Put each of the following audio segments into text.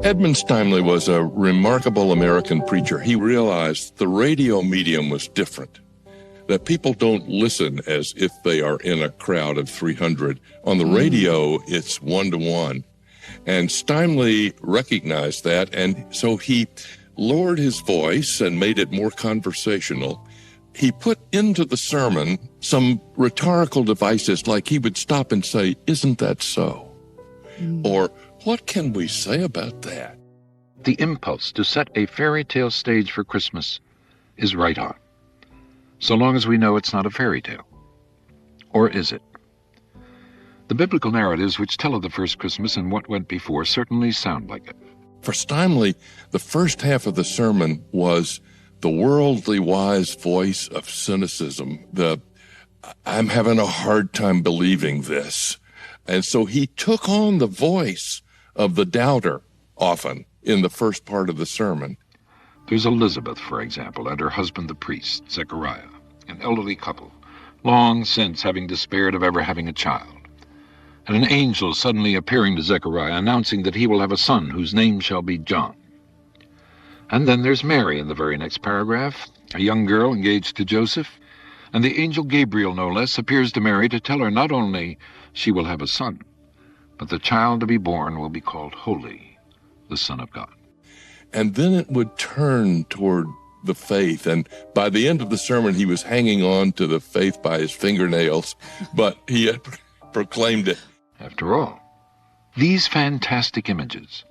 Edmund Steimle was a remarkable American preacher. He realized the radio medium was different, that people don't listen as if they are in a crowd of 300. On the radio, it's one-to-one. And Steimle recognized that, and so he lowered his voice and made it more conversational. He put into the sermon some rhetorical devices, like he would stop and say, "Isn't that so?" Or, "What can we say about that?" The impulse to set a fairy tale stage for Christmas is right on, so long as we know it's not a fairy tale. Or is it? The biblical narratives which tell of the first Christmas and what went before certainly sound like it. For Steimle, the first half of the sermon was the worldly wise voice of cynicism, I'm having a hard time believing this. And so he took on the voice of the doubter often in the first part of the sermon. There's Elizabeth, for example, and her husband the priest, Zechariah, an elderly couple, long since having despaired of ever having a child. And an angel suddenly appearing to Zechariah, announcing that he will have a son whose name shall be John. And then there's Mary in the very next paragraph, a young girl engaged to Joseph, and the angel Gabriel, no less, appears to Mary to tell her not only she will have a son, but the child to be born will be called Holy, the Son of God. And then it would turn toward the faith, and by the end of the sermon, he was hanging on to the faith by his fingernails, but he had proclaimed it. After all, these fantastic images,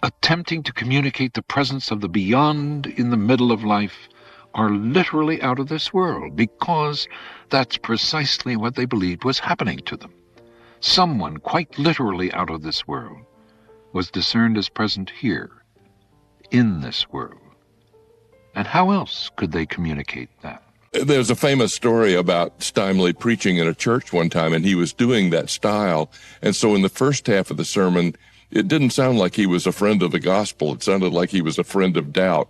attempting to communicate the presence of the beyond in the middle of life, are literally out of this world, because that's precisely what they believed was happening to them. Someone quite literally out of this world was discerned as present here, in this world. And how else could they communicate that? There's a famous story about Steimle preaching in a church one time, and he was doing that style. And so in the first half of the sermon, it didn't sound like he was a friend of the gospel. It sounded like he was a friend of doubt.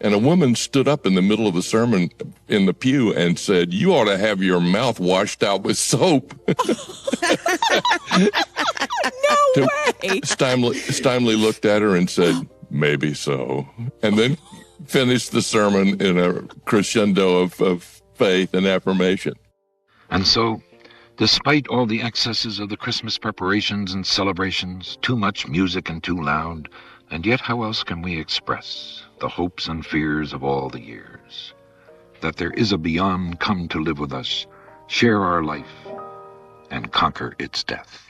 And a woman stood up in the middle of the sermon in the pew and said, "You ought to have your mouth washed out with soap." No way! Steimle looked at her and said, "Maybe so." And then finished the sermon in a crescendo of faith and affirmation. And so, despite all the excesses of the Christmas preparations and celebrations, too much music and too loud, and yet how else can we express the hopes and fears of all the years? That there is a beyond come to live with us, share our life, and conquer its death.